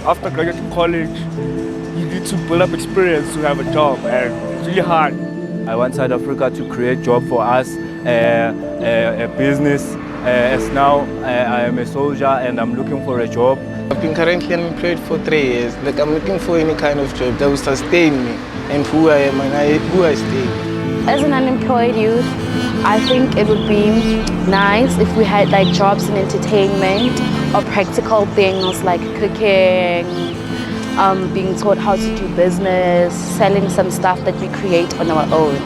after graduating college, you need to build up experience to have a job, and it's really hard. I want South Africa to create job for us, a business. As now, I am a soldier and I'm looking for a job. I've been currently unemployed for 3 years. Like, I'm looking for any kind of job that will sustain me and who I am and who I stay. As an unemployed youth, I think it would be nice if we had like jobs in entertainment or practical things like cooking, being taught how to do business, selling some stuff that we create on our own.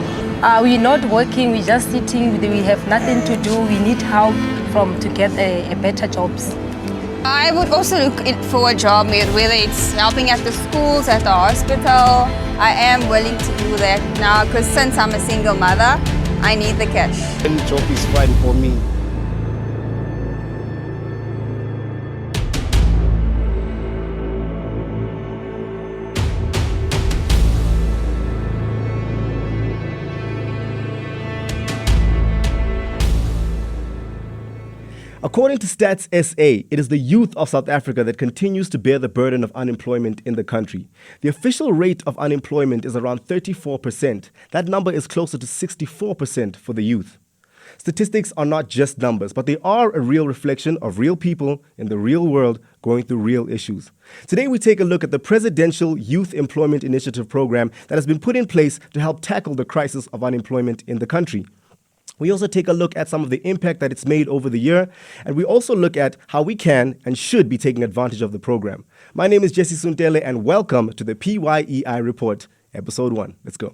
We're not working, we're just sitting, we have nothing to do, we need help to get a better jobs. I would also look for a job, whether it's helping at the schools, at the hospital. I am willing to do that now because since I'm a single mother, I need the cash. Any job is fine for me. According to Stats SA, it is the youth of South Africa that continues to bear the burden of unemployment in the country. The official rate of unemployment is around 34%. That number is closer to 64% for the youth. Statistics are not just numbers, but they are a real reflection of real people in the real world going through real issues. Today, we take a look at the Presidential Youth Employment Initiative program that has been put in place to help tackle the crisis of unemployment in the country. We also take a look at some of the impact that it's made over the year, and we also look at how we can and should be taking advantage of the program. My name is Jesse Suntele, and welcome to the PYEI Report, Episode 1. Let's go.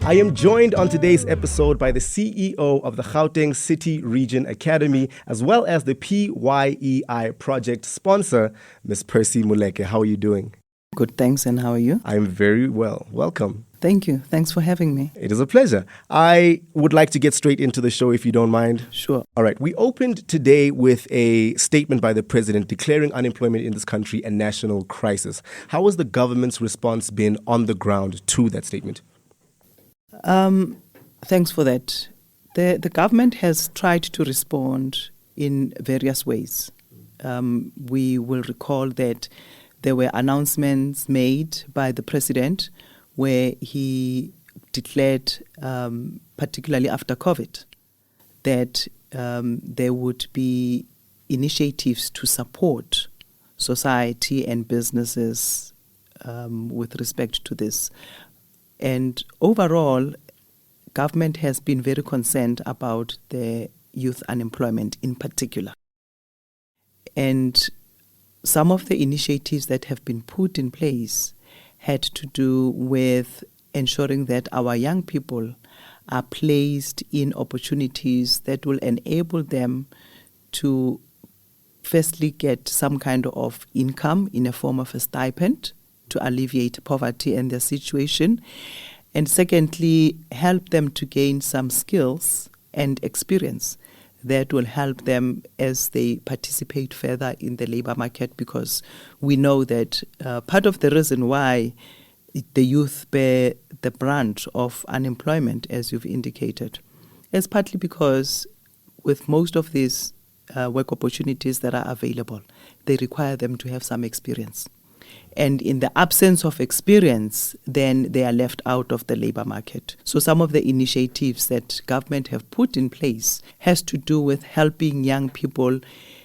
I am joined on today's episode by the CEO of the Gauteng City Region Academy, as well as the PYEI project sponsor, Ms. Percy Moleke. How are you doing? Good, thanks. And how are you? I'm very well. Welcome. Thank you. Thanks for having me. It is a pleasure. I would like to get straight into the show if you don't mind. Sure. All right. We opened today with a statement by the president declaring unemployment in this country a national crisis. How has the government's response been on the ground to that statement? Thanks for that. The government has tried to respond in various ways. We will recall that there were announcements made by the president where he declared, particularly after COVID, that there would be initiatives to support society and businesses with respect to this. And overall, government has been very concerned about the youth unemployment in particular. And some of the initiatives that have been put in place had to do with ensuring that our young people are placed in opportunities that will enable them to firstly get some kind of income in a form of a stipend to alleviate poverty and their situation, and secondly, help them to gain some skills and experience that will help them as they participate further in the labor market, because we know that part of the reason why the youth bear the brunt of unemployment, as you've indicated, is partly because with most of these work opportunities that are available, they require them to have some experience. And in the absence of experience, then they are left out of the labor market. So some of the initiatives that government have put in place has to do with helping young people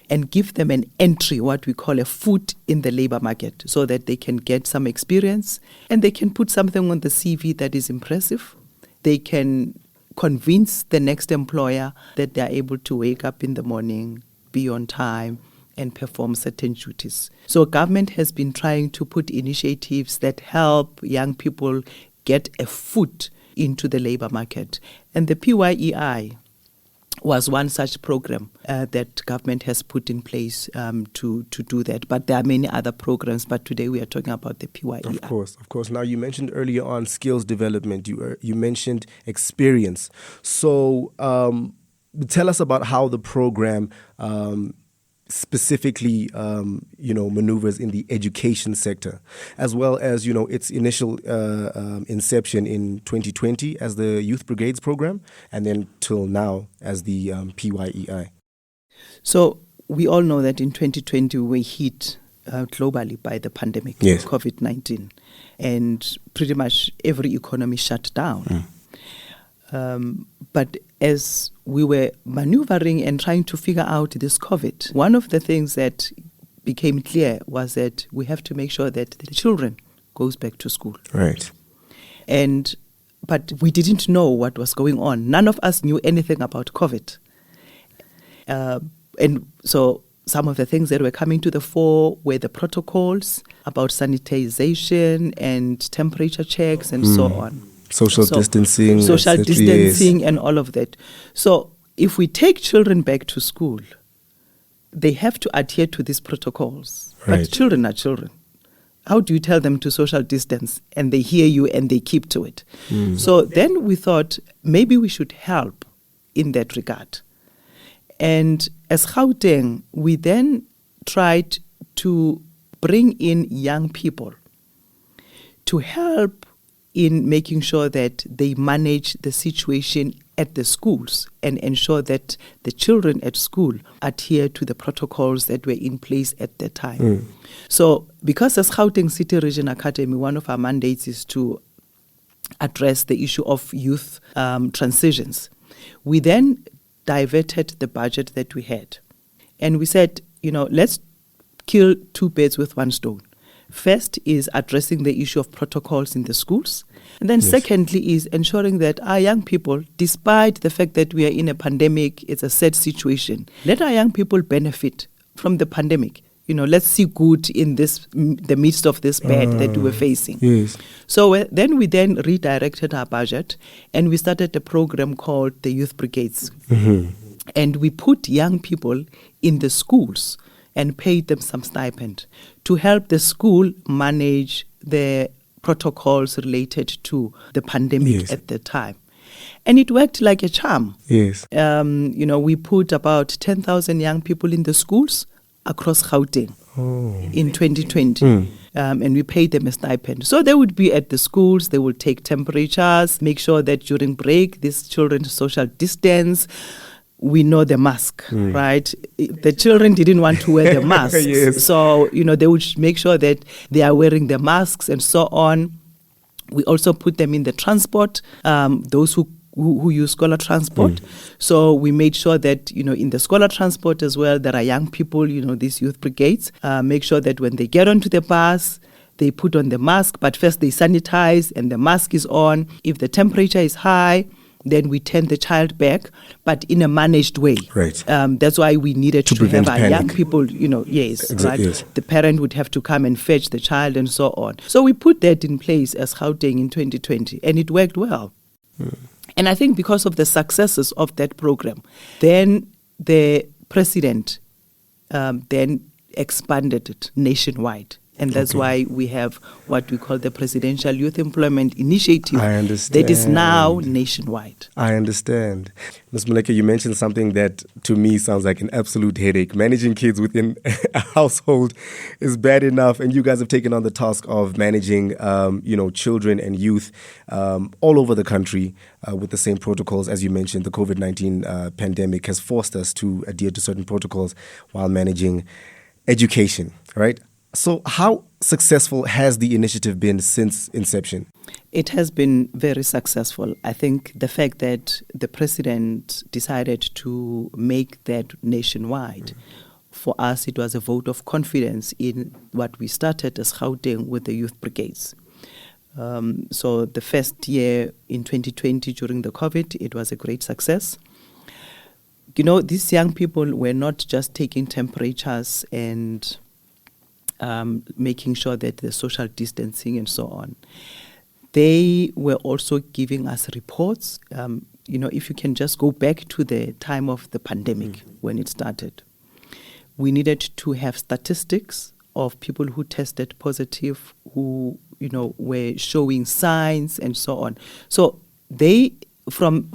and give them an entry, what we call a foot in the labor market, so that they can get some experience and they can put something on the CV that is impressive. They can convince the next employer that they are able to wake up in the morning, be on time, and perform certain duties. So government has been trying to put initiatives that help young people get a foot into the labor market. And the PYEI was one such program that government has put in place to do that. But there are many other programs, but today we are talking about the PYEI. Of course. Now, you mentioned earlier on skills development. You mentioned experience. So tell us about how the program specifically, maneuvers in the education sector, as well as, its initial inception in 2020 as the Youth Brigades program, and then till now as the PYEI. So we all know that in 2020 we were hit globally by the pandemic, yes. COVID-19, and pretty much every economy shut down. But as we were maneuvering and trying to figure out this COVID, one of the things that became clear was that we have to make sure that the children goes back to school. Right. But we didn't know what was going on. None of us knew anything about COVID. And so some of the things that were coming to the fore were the protocols about sanitization and temperature checks and so on. Social distancing. And all of that. So if we take children back to school, they have to adhere to these protocols. Right. But children are children. How do you tell them to social distance and they hear you and they keep to it? So then we thought maybe we should help in that regard. And as Gauteng, we then tried to bring in young people to help in making sure that they manage the situation at the schools and ensure that the children at school adhere to the protocols that were in place at the time. So because as Gauteng City Region Academy, one of our mandates is to address the issue of youth transitions, we then diverted the budget that we had. And we said, let's kill two birds with one stone. First is addressing the issue of protocols in the schools. And then secondly is ensuring that our young people, despite the fact that we are in a pandemic, it's a sad situation, let our young people benefit from the pandemic. Let's see good in the midst of this bad that we were facing. Yes. So then we redirected our budget and we started a program called the Youth Brigades. And we put young people in the schools and paid them some stipend to help the school manage the protocols related to the pandemic at the time. And it worked like a charm. Yes. We put about 10,000 young people in the schools across Gauteng in 2020. And we paid them a stipend. So they would be at the schools, they would take temperatures, make sure that during break, these children social distance. We know the mask, right? The children didn't want to wear the masks. So, they would make sure that they are wearing the masks and so on. We also put them in the transport, those who use scholar transport. So we made sure that, in the scholar transport as well, there are young people, these youth brigades, make sure that when they get onto the bus, they put on the mask, but first they sanitize and the mask is on. If the temperature is high, then we turn the child back, but in a managed way. Right. That's why we needed to have our young people, Yes. The parent would have to come and fetch the child and so on. So we put that in place as Gauteng in 2020, and it worked well. And I think because of the successes of that program, then the president then expanded it nationwide. And that's why we have what we call the Presidential Youth Employment Initiative. I understand. That is now nationwide. I understand. Ms. Moleke, you mentioned something that to me sounds like an absolute headache. Managing kids within a household is bad enough, and you guys have taken on the task of managing, children and youth all over the country with the same protocols. As you mentioned, the COVID-19 pandemic has forced us to adhere to certain protocols while managing education, right? So how successful has the initiative been since inception? It has been very successful. I think the fact that the president decided to make that nationwide, for us it was a vote of confidence in what we started as Gauteng with the Youth Brigades. So the first year in 2020 during the COVID, it was a great success. These young people were not just taking temperatures and making sure that the social distancing and so on. They were also giving us reports. If you can just go back to the time of the pandemic when it started, we needed to have statistics of people who tested positive, who were showing signs and so on. So they, from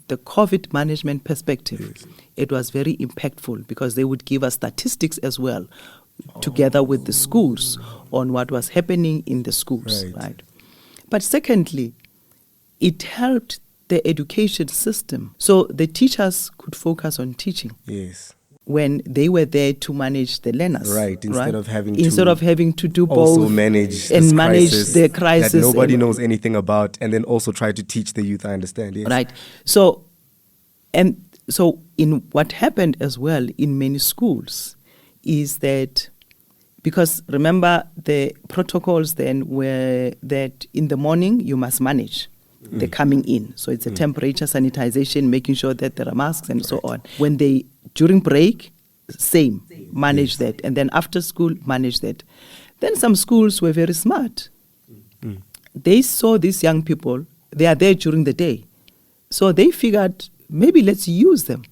the COVID management perspective, it was very impactful because they would give us statistics as well, together with the schools on what was happening in the schools, right? But secondly, it helped the education system. So the teachers could focus on teaching. Yes. When they were there to manage the learners. Right, instead of having to do both. Also manage the crisis. That nobody knows anything about, and then also try to teach the youth, I understand, yes. Right. So in what happened as well in many schools is that, because remember the protocols then were that in the morning you must manage the coming in. So it's a temperature sanitization, making sure that there are masks and so on. When during break, manage that. And then after school, manage that. Then some schools were very smart. They saw these young people, they are there during the day. So they figured, maybe let's use them.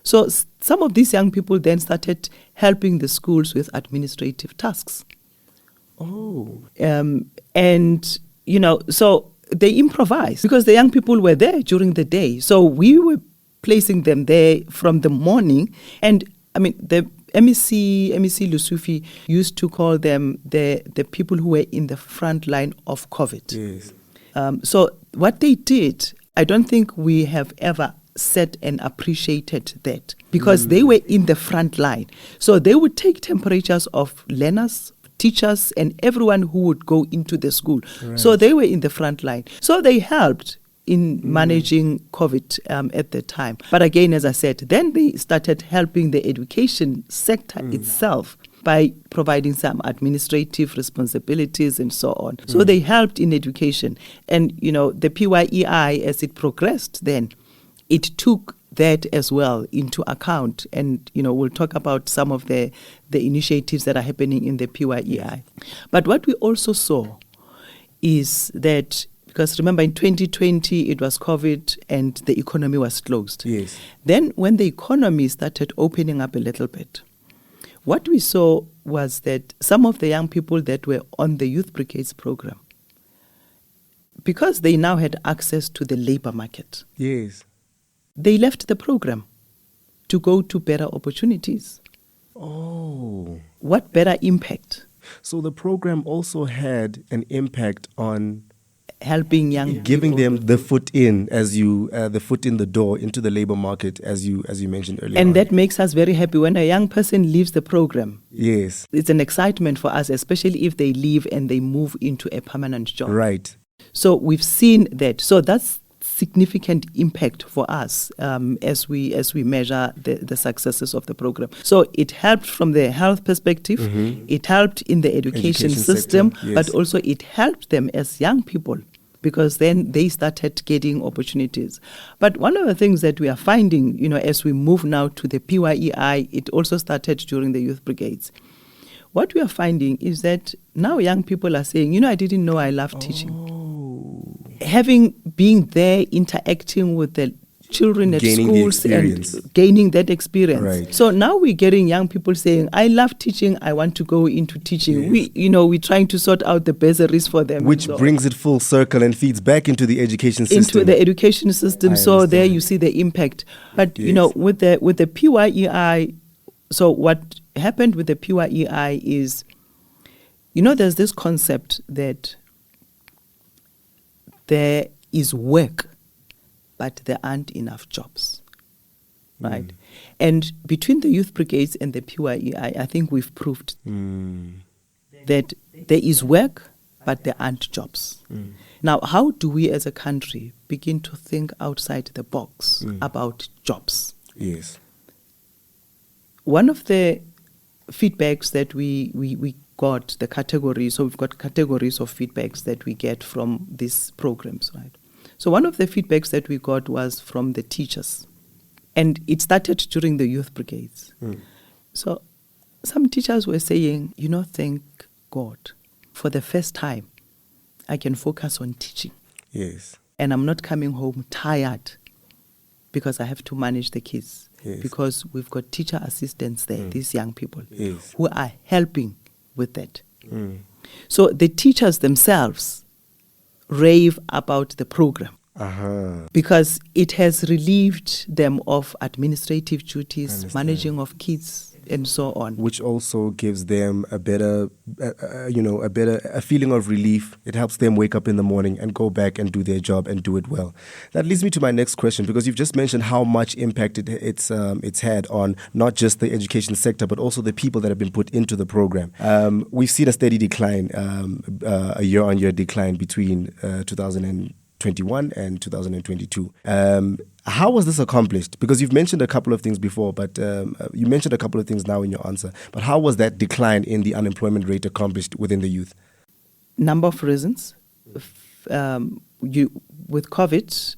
So some of these young people then started helping the schools with administrative tasks. So they improvised because the young people were there during the day. So we were placing them there from the morning. And I mean, the MEC Lusufi used to call them the people who were in the front line of COVID. Yes. So what they did, I don't think we have ever said and appreciated that, because they were in the front line. So they would take temperatures of learners, teachers, and everyone who would go into the school. Right. So they were in the front line. So they helped in managing COVID at the time. But again, as I said, then they started helping the education sector itself by providing some administrative responsibilities and so on. So they helped in education. And, the PYEI, as it progressed then, it took that as well into account. And, we'll talk about some of the initiatives that are happening in the PYEI. But what we also saw is that, because remember in 2020 it was COVID and the economy was closed. Yes. Then when the economy started opening up a little bit, what we saw was that some of the young people that were on the Youth Brigades program, because they now had access to the labor market, yes, they left the program to go to better opportunities. Oh. What better impact? So the program also had an impact on helping young giving people. them the foot in, the foot in the door into the labor market, as you mentioned earlier. And on. that makes us very happy when a young person leaves the program. Yes, it's an excitement for us, especially if they leave and they move into a permanent job. Right. So we've seen that. So that's significant impact for us as we measure the successes of the program. So it helped from the health perspective, it helped in the education system, sector, yes. But also it helped them as young people, because then they started getting opportunities. But one of the things that we are finding, as we move now to the PYEI, it also started during the Youth Brigades. What we are finding is that now young people are saying, I didn't know I love teaching. Having been there, interacting with the children at schools and gaining that experience. Right. So now we're getting young people saying, I love teaching, I want to go into teaching. Yes. We're trying to sort out the bursaries for them. Which brings it full circle and feeds back into the education system. Into the education system. So there you see the impact. But, with the PYEI, so what happened with the PYEI is, there's this concept that there is work, but there aren't enough jobs, right? And between the Youth Brigades and the PYEI, I think we've proved that there is work, but there aren't jobs. Now, how do we as a country begin to think outside the box about jobs? Yes. One of the feedbacks that we got, the categories, so we've got categories of feedbacks that we get from these programs, right? So one of the feedbacks that we got was from the teachers. And it started during the Youth Brigades. So some teachers were saying, thank God, for the first time, I can focus on teaching. Yes. And I'm not coming home tired because I have to manage the kids. Yes. Because we've got teacher assistants there, these young people, Yes. who are helping with that. Mm. So the teachers themselves rave about the program Uh-huh. because it has relieved them of administrative duties, Understand. managing of kids, and so on. Which also gives them a better, a feeling of relief. It helps them wake up in the morning and go back and do their job and do it well. That leads me to my next question, because you've just mentioned how much impact it's had on not just the education sector, but also the people that have been put into the program. We've seen a steady decline, a year-on-year decline between 2021 and 2022. How was this accomplished? Because you've mentioned a couple of things before, but you mentioned a couple of things now in your answer. But how was that decline in the unemployment rate accomplished within the youth? Number of reasons. With COVID,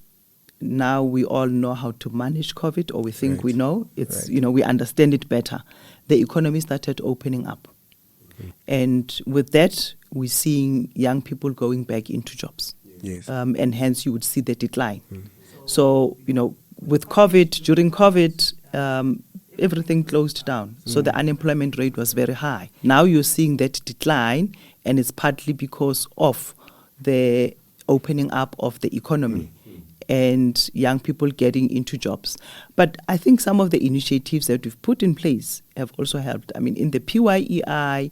now we all know how to manage COVID, or we think Right. we know. It's Right. we understand it better. The economy started opening up, and with that, we're seeing young people going back into jobs. Yes. And hence you would see the decline. So, with COVID, during COVID, everything closed down. So the unemployment rate was very high. Now you're seeing that decline, and it's partly because of the opening up of the economy and young people getting into jobs. But I think some of the initiatives that we've put in place have also helped. I mean, in the PYEI,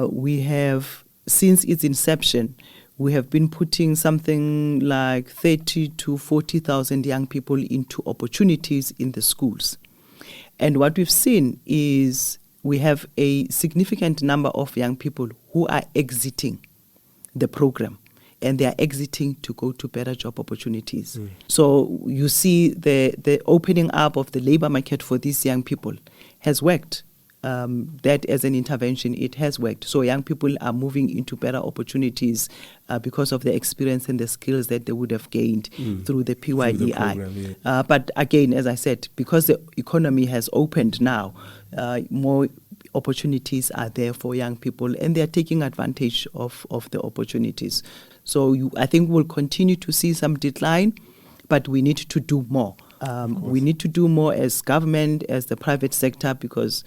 we have, since its inception, we have been putting something like 30 to 40,000 young people into opportunities in the schools. And what we've seen is we have a significant number of young people who are exiting the program, and they are exiting to go to better job opportunities. So you see the opening up of the labor market for these young people has worked. That as an intervention, it has worked. So young people are moving into better opportunities because of the experience and the skills that they would have gained through the PYEI. Through the program, yeah. But again, as I said, because the economy has opened now, more opportunities are there for young people, and they are taking advantage of the opportunities. So I think we'll continue to see some decline, but we need to do more. We need to do more as government, as the private sector, because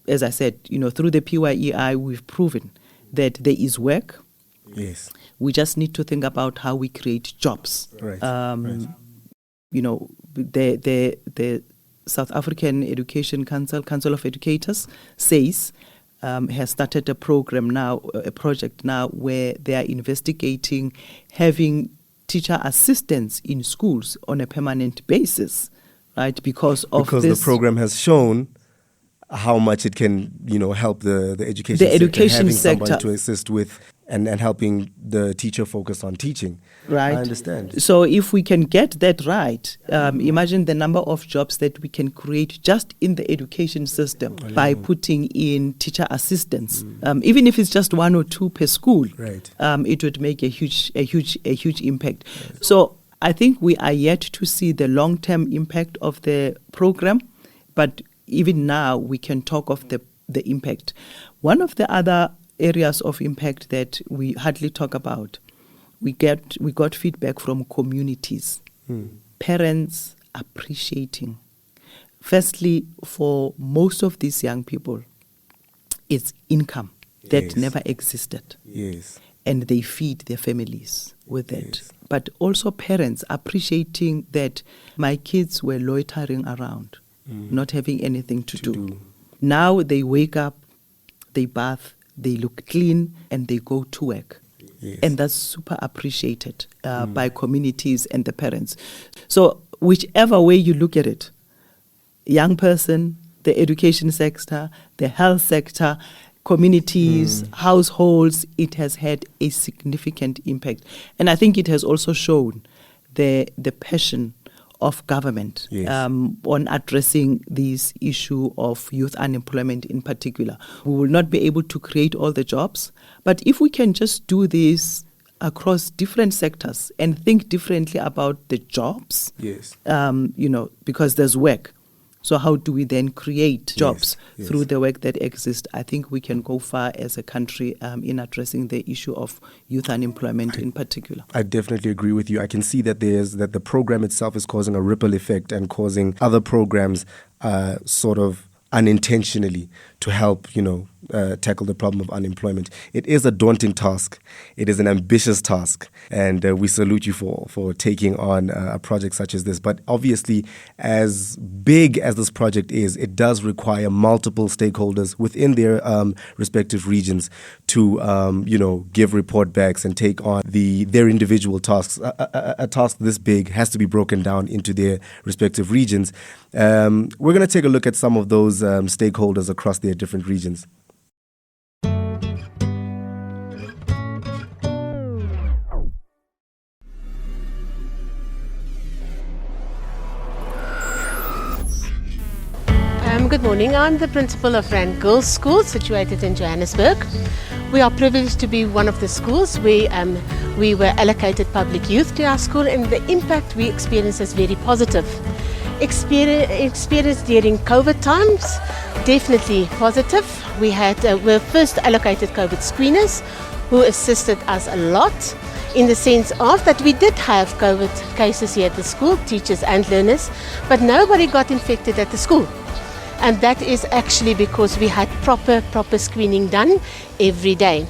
as I said, through the PYEI, we've proven that there is work. Yes. We just need to think about how we create jobs. Right. The South African Education Council of Educators says has started a project now where they are investigating having teacher assistants in schools on a permanent basis, right? Because the program has shown how much it can, help the education sector. Education having sector someone to assist with and helping the teacher focus on teaching. Right. I understand. So if we can get that right, imagine the number of jobs that we can create just in the education system by putting in teacher assistants. Even if it's just one or two per school, Right. It would make a huge impact. Right. So I think we are yet to see the long-term impact of the program, but even now we can talk of the impact. One of the other areas of impact that we hardly talk about, we got feedback from communities, parents appreciating. Firstly, for most of these young people, it's income that never existed. Yes. And they feed their families with that. Yes. But also parents appreciating that my kids were loitering around, not having anything to do. Now they wake up, they bath, they look clean, and they go to work. Yes. And that's super appreciated by communities and the parents. So whichever way you look at it, young person, the education sector, the health sector, communities, households, it has had a significant impact. And I think it has also shown the passion of government on addressing this issue of youth unemployment in particular. We will not be able to create all the jobs, but if we can just do this across different sectors and think differently about the jobs, because there's work. So how do we then create jobs through the work that exists? I think we can go far as a country in addressing the issue of youth unemployment in particular. I definitely agree with you. I can see that the program itself is causing a ripple effect and causing other programs sort of unintentionally to help, tackle the problem of unemployment. It is a daunting task. It is an ambitious task. And we salute you for taking on a project such as this. But obviously, as big as this project is, it does require multiple stakeholders within their respective regions to, give report backs and take on their individual tasks. A task this big has to be broken down into their respective regions. We're going to take a look at some of those stakeholders across their different regions. Good morning. I'm the principal of Rand Girls School situated in Johannesburg. We are privileged to be one of the schools. We were allocated public youth to our school, and the impact we experienced is very positive. Experience during COVID times, definitely positive. We were first allocated COVID screeners who assisted us a lot in the sense of that we did have COVID cases here at the school, teachers and learners, but nobody got infected at the school. And that is actually because we had proper screening done every day.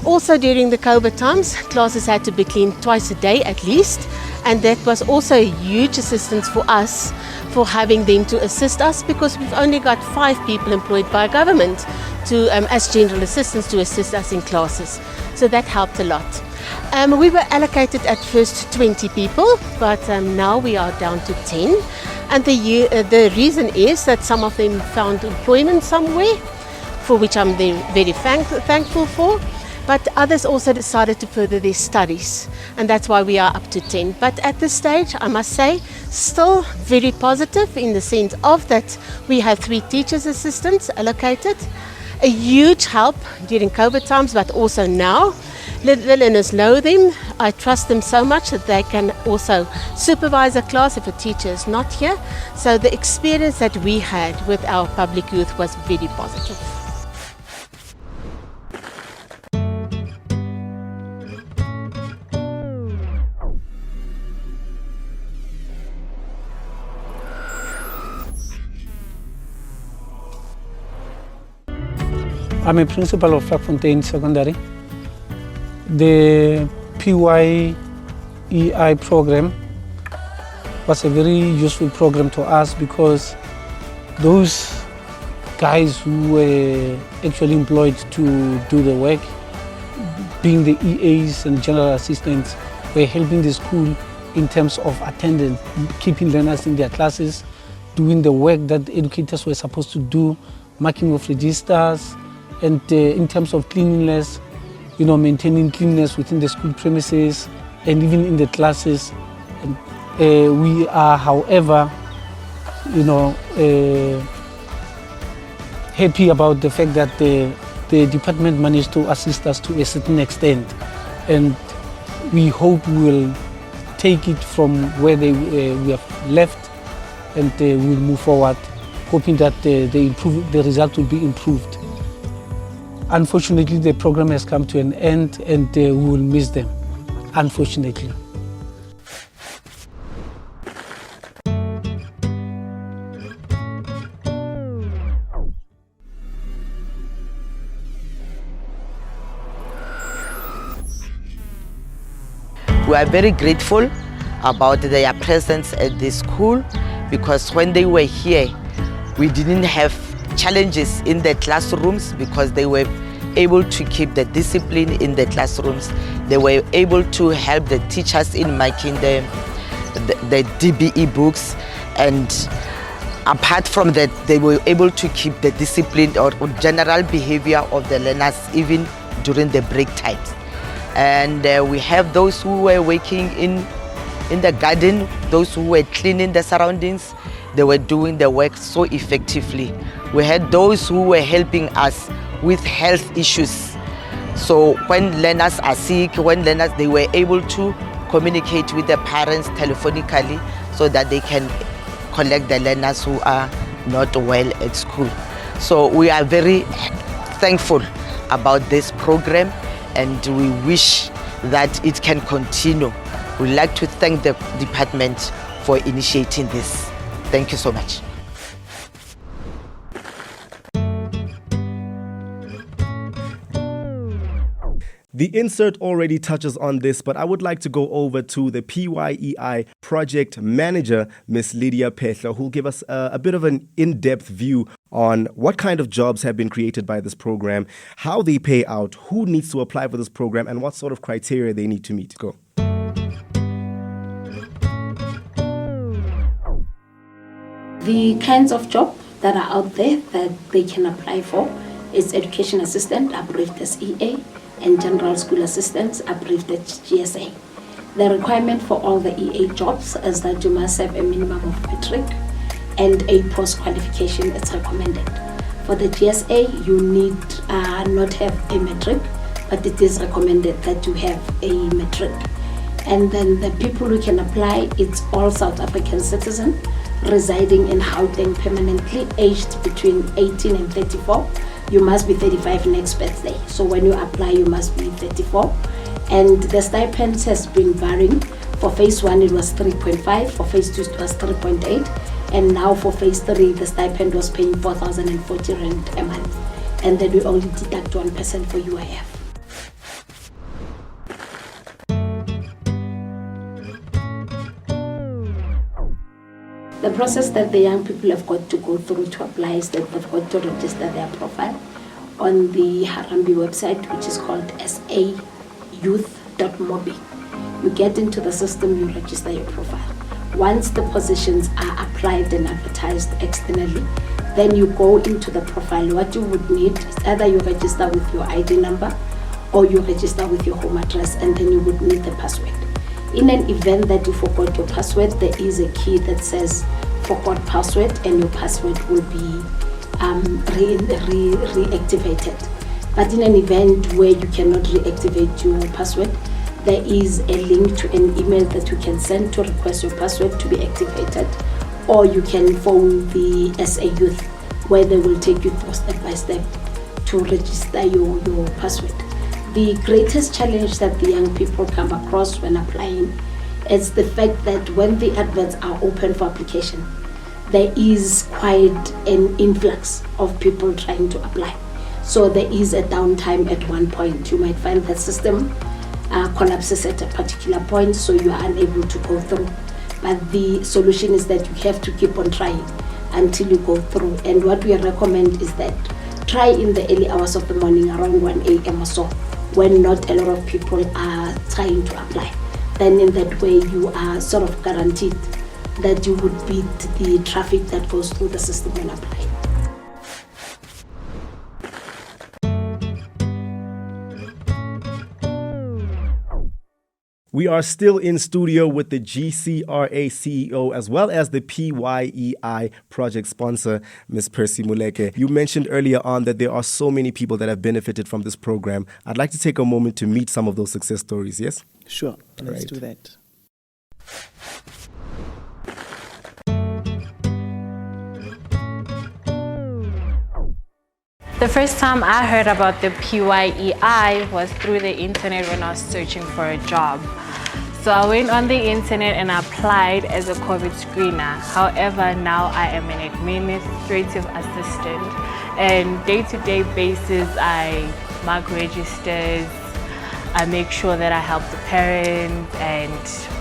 Also during the COVID times, classes had to be cleaned twice a day at least, and that was also a huge assistance for us for having them to assist us, because we've only got 5 people employed by government as general assistants to assist us in classes. So that helped a lot. We were allocated at first 20 people, but now we are down to 10. And the reason is that some of them found employment somewhere, for which I'm very thankful for. But others also decided to further their studies, and that's why we are up to 10. But at this stage, I must say, still very positive in the sense of that we have 3 teachers assistants allocated. A huge help during COVID times, but also now. Let the learners know them. I trust them so much that they can also supervise a class if a teacher is not here. So the experience that we had with our public youth was very positive. I'm a principal of Fontaine Secondary. The PYEI program was a very useful program to us, because those guys who were actually employed to do the work, being the EAs and general assistants, were helping the school in terms of attendance, keeping learners in their classes, doing the work that the educators were supposed to do, marking of registers, and in terms of cleanliness, maintaining cleanliness within the school premises and even in the classes. And, we are, however, happy about the fact that the department managed to assist us to a certain extent, and we hope we will take it from where we have left, and we'll move forward, hoping that the result will be improved. Unfortunately, the program has come to an end, and we will miss them, unfortunately. We are very grateful about their presence at the school, because when they were here, we didn't have challenges in the classrooms, because they were able to keep the discipline in the classrooms. They were able to help the teachers in making the DBE books, and apart from that, they were able to keep the discipline or general behavior of the learners even during the break times. And we have those who were working in the garden, those who were cleaning the surroundings. They were doing the work so effectively. We had those who were helping us with health issues. So when learners are sick, they were able to communicate with the parents telephonically so that they can collect the learners who are not well at school. So we are very thankful about this program, and we wish that it can continue. We'd like to thank the department for initiating this. Thank you so much. The insert already touches on this, but I would like to go over to the PYEI project manager, Ms. Lydia Petla, who will give us a bit of an in-depth view on what kind of jobs have been created by this program, how they pay out, who needs to apply for this program, and what sort of criteria they need to meet. Go. The kinds of jobs that are out there that they can apply for is education assistant, abbreviated as EA, and general school assistants, abbreviated GSA. The requirement for all the EA jobs is that you must have a minimum of matric and a post-qualification is recommended. For the GSA, you need not have a matric, but it is recommended that you have a matric. And then the people who can apply, it's all South African citizens residing in Gauteng permanently, aged between 18 and 34. You must be 35 next birthday. So when you apply, you must be 34. And the stipends has been varying. For phase 1, it was 3.5. For phase 2, it was 3.8. And now for phase 3, the stipend was paying 4,040 rand a month. And then we only deduct 1% for UIF. The process that the young people have got to go through to apply is that they've got to register their profile on the Harambee website, which is called sayouth.mobi. You get into the system, you register your profile. Once the positions are applied and advertised externally, then you go into the profile. What you would need is either you register with your ID number or you register with your home address, and then you would need the password. In an event that you forgot your password, there is a key that says forgot password, and your password will be reactivated. But in an event where you cannot reactivate your password, there is a link to an email that you can send to request your password to be activated, or you can phone the SA Youth, where they will take you through step by step to register your password. The greatest challenge that the young people come across when applying is the fact that when the adverts are open for application, there is quite an influx of people trying to apply. So there is a downtime at one point. You might find the system collapses at a particular point, so you are unable to go through. But the solution is that you have to keep on trying until you go through. And what we recommend is that try in the early hours of the morning, around 1 a.m. or so, when not a lot of people are trying to apply. Then in that way, you are sort of guaranteed that you would beat the traffic that goes through the system when applying. We are still in studio with the GRCA CEO as well as the PYEI project sponsor, Ms. Percy Moleke. You mentioned earlier on that there are so many people that have benefited from this program. I'd like to take a moment to meet some of those success stories, yes? Sure, let's do that. The first time I heard about the PYEI was through the internet when I was searching for a job. So I went on the internet and applied as a COVID screener. However, now I am an administrative assistant, and day-to-day basis I mark registers, I make sure that I help the parents and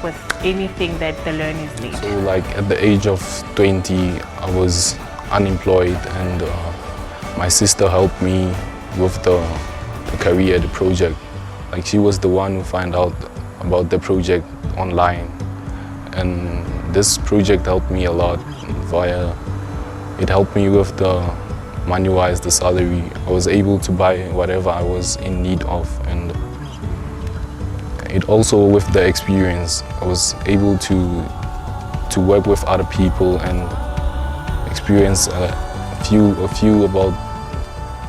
with anything that the learners need. So like at the age of 20, I was unemployed, and my sister helped me with the career, the project. Like she was the one who found out about the project online, and this project helped me a lot. It helped me with the money-wise, the salary. I was able to buy whatever I was in need of, and it also with the experience, I was able to work with other people and experience a few about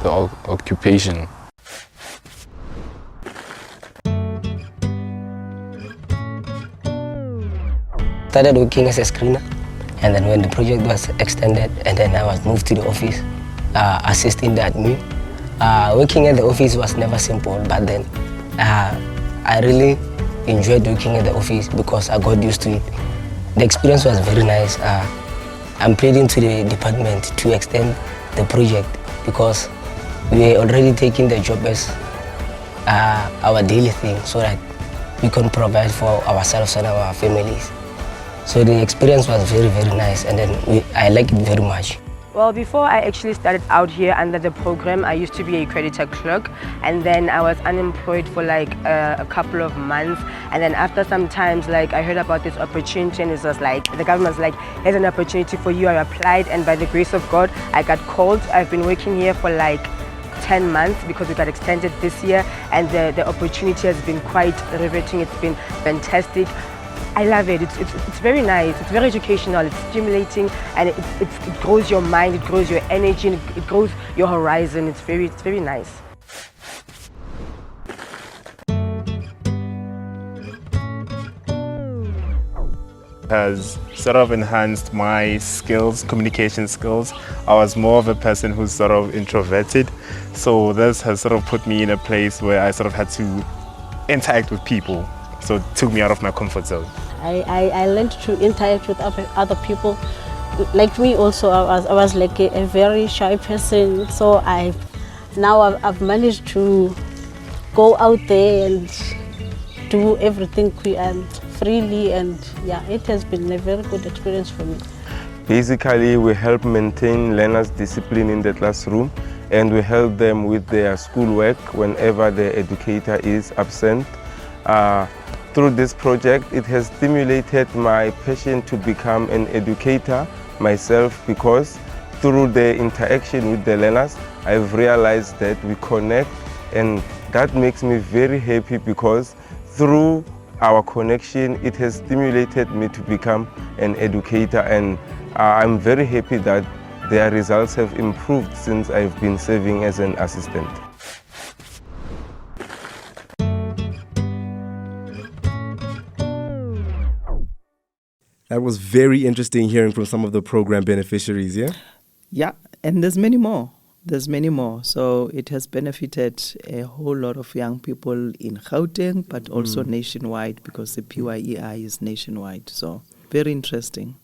the occupation. Started working as a screener. And then when the project was extended, and then I was moved to the office, assisting the admin. Working at the office was never simple, but then I really enjoyed working at the office because I got used to it. The experience was very nice. I'm pleading to the department to extend the project because we were already taking the job as our daily thing so that we can provide for ourselves and our families. So the experience was very, very nice, and then I liked it very much. Well, before I actually started out here under the program, I used to be a creditor clerk, and then I was unemployed for like a couple of months. And then after some time, like I heard about this opportunity, and it was like the government was like, "Here's an opportunity for you." I applied, and by the grace of God, I got called. I've been working here for like 10 months because we got extended this year, and the opportunity has been quite riveting. It's been fantastic. I love it. It's very nice. It's very educational. It's stimulating, and it grows your mind. It grows your energy. And it grows your horizon. It's very nice. Has sort of enhanced my skills, communication skills. I was more of a person who's sort of introverted, so this has sort of put me in a place where I sort of had to interact with people. So it took me out of my comfort zone. I learned to interact with other people. Like me also, I was like a very shy person. So I've managed to go out there and do everything freely, and yeah, it has been a very good experience for me. Basically, we help maintain learners' discipline in the classroom, and we help them with their schoolwork whenever the educator is absent. Through this project, it has stimulated my passion to become an educator myself, because through the interaction with the learners, I've realized that we connect, and that makes me very happy because through our connection, it has stimulated me to become an educator, and I'm very happy that their results have improved since I've been serving as an assistant. That was very interesting hearing from some of the program beneficiaries, yeah? Yeah, and there's many more. So it has benefited a whole lot of young people in Gauteng, but also nationwide, because the PYEI is nationwide. So very interesting.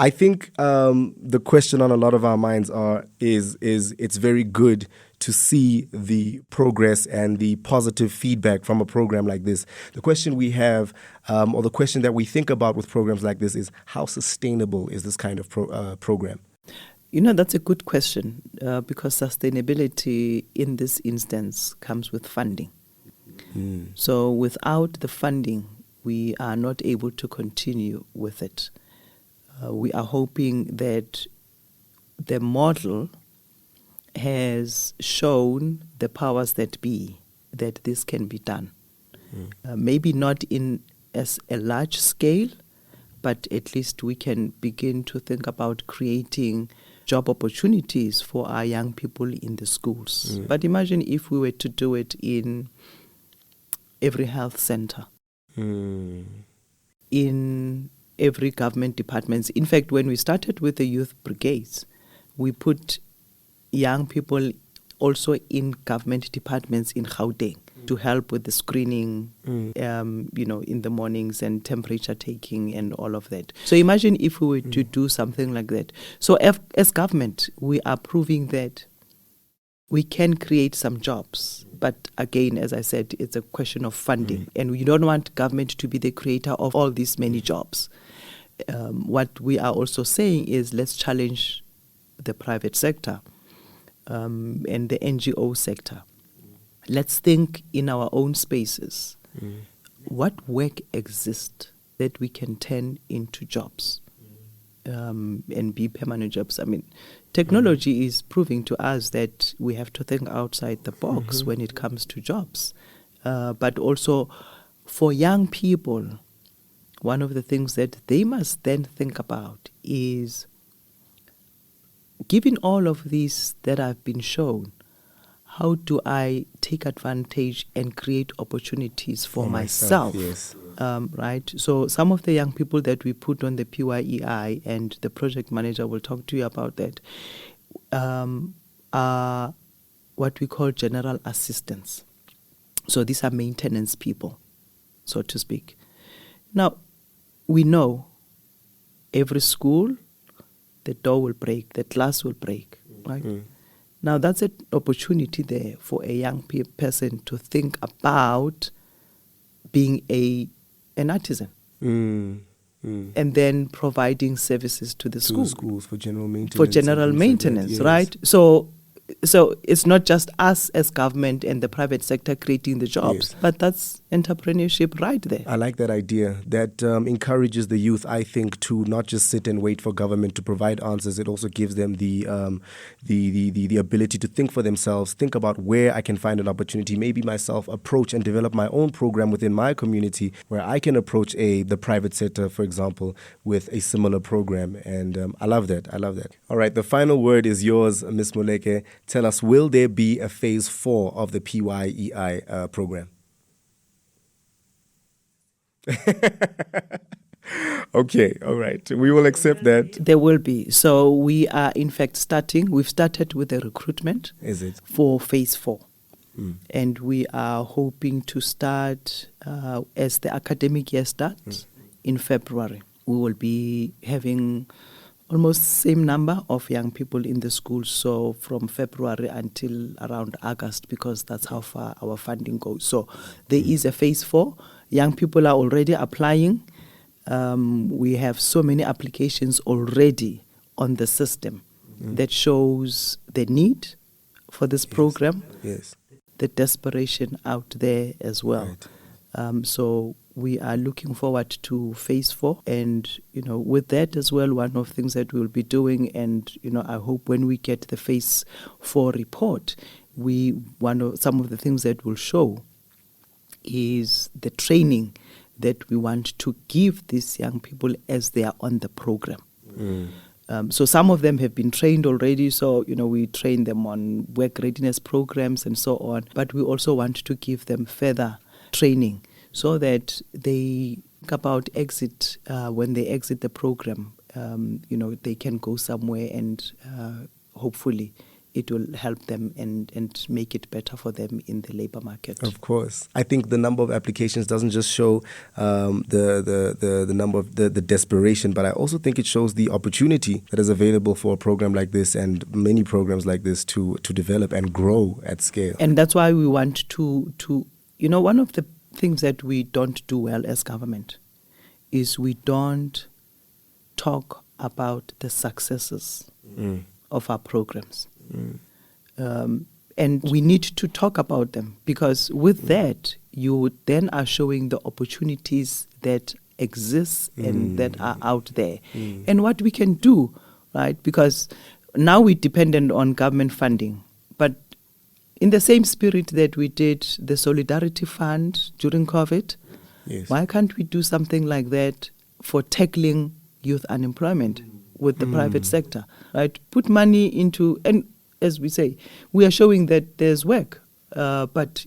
I think the question on a lot of our minds is it's very good to see the progress and the positive feedback from a program like this. The question we have, or the question that we think about with programs like this, is how sustainable is this kind of program? You know, that's a good question, because sustainability in this instance comes with funding. So without the funding, we are not able to continue with it. We are hoping that the model has shown the powers that be that this can be done. Maybe not in as a large scale, but at least we can begin to think about creating job opportunities for our young people in the schools. But imagine if we were to do it in every health center, in every government department. In fact, when we started with the youth brigades, we put young people also in government departments in Gauteng to help with the screening, in the mornings, and temperature taking and all of that. So imagine if we were to do something like that. So as government, we are proving that we can create some jobs. But again, as I said, it's a question of funding. And we don't want government to be the creator of all these many jobs. What we are also saying is, let's challenge the private sector and the NGO sector. Let's think in our own spaces. What work exists that we can turn into jobs and be permanent jobs? I mean, technology is proving to us that we have to think outside the box when it comes to jobs. But also for young people, one of the things that they must then think about is, given all of these that have been shown, how do I take advantage and create opportunities for myself? Yes. right? So some of the young people that we put on the PYEI, and the project manager will talk to you about that, are what we call general assistants. So these are maintenance people, so to speak. Now, we know every school, the door will break, the glass will break, right? Now, that's an opportunity there for a young person to think about being an artisan. And then providing services to the school. Schools for general maintenance. For general maintenance, yes. right? So it's not just us as government and the private sector creating the jobs, but that's entrepreneurship right there. I like that idea. That encourages the youth, I think, to not just sit and wait for government to provide answers. It also gives them the ability to think for themselves, think about where I can find an opportunity, maybe myself approach and develop my own program within my community where I can approach the private sector, for example, with a similar program. And I love that. I love that. All right, the final word is yours, Ms. Moleke. Tell us, will there be a phase 4 of the PYEI program? Okay, all right. We will accept that. There will be. So we are, in fact, we've started with the recruitment. Is it? For phase 4. And we are hoping to start as the academic year starts in February. We will be having almost same number of young people in the school, so from February until around August, because that's how far our funding goes. So there is a phase 4. Young people are already applying. We have so many applications already on the system that shows the need for this program, the desperation out there as well. So we are looking forward to phase 4, and with that as well, one of the things that we'll be doing, and I hope when we get the phase 4 report, some of the things that will show is the training that we want to give these young people as they are on the program. So some of them have been trained already, so we train them on work readiness programs and so on, but we also want to give them further training so that they think about exit, when they exit the program, they can go somewhere and hopefully it will help them and make it better for them in the labor market. Of course. I think the number of applications doesn't just show the number of the desperation, but I also think it shows the opportunity that is available for a program like this and many programs like this to develop and grow at scale. And that's why we want to one of the things that we don't do well as government is we don't talk about the successes of our programs. And we need to talk about them, because with that, you then are showing the opportunities that exist and that are out there. And what we can do, right? Because now we're dependent on government funding. But in the same spirit that we did the Solidarity Fund during COVID, why can't we do something like that for tackling youth unemployment with the private sector, right? Put money into, and as we say, we are showing that there's work. But,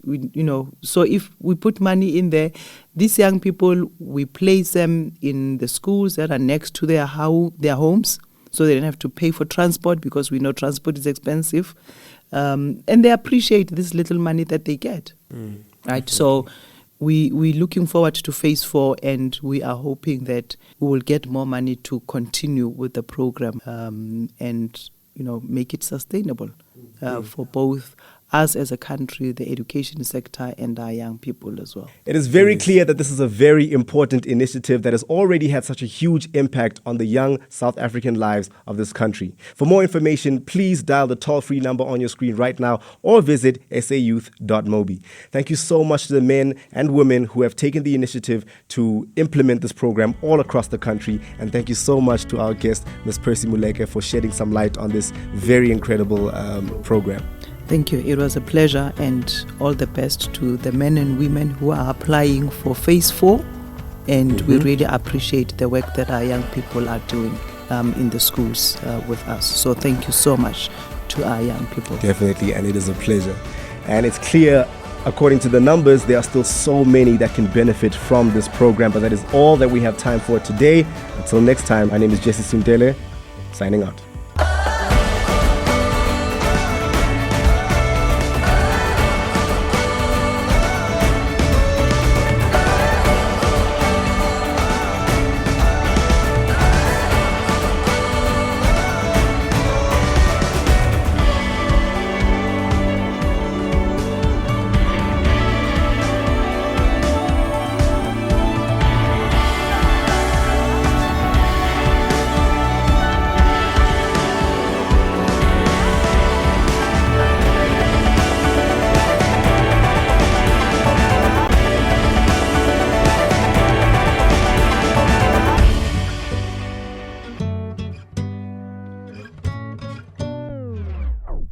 so if we put money in there, these young people, we place them in the schools that are next to their homes, so they don't have to pay for transport, because we know transport is expensive. And they appreciate this little money that they get, right? So we're looking forward to phase 4, and we are hoping that we will get more money to continue with the program and make it sustainable for both us as a country, the education sector, and our young people as well. It is very clear that this is a very important initiative that has already had such a huge impact on the young South African lives of this country. For more information, please dial the toll-free number on your screen right now or visit sayouth.mobi. Thank you so much to the men and women who have taken the initiative to implement this program all across the country. And thank you so much to our guest, Ms. Percy Moleke, for shedding some light on this very incredible program. Thank you. It was a pleasure, and all the best to the men and women who are applying for phase 4. And we really appreciate the work that our young people are doing in the schools with us. So thank you so much to our young people. Definitely, and it is a pleasure. And it's clear According to the numbers, there are still so many that can benefit from this program, but that is all that we have time for today. Until next time, my name is Jesse Suntele, signing out.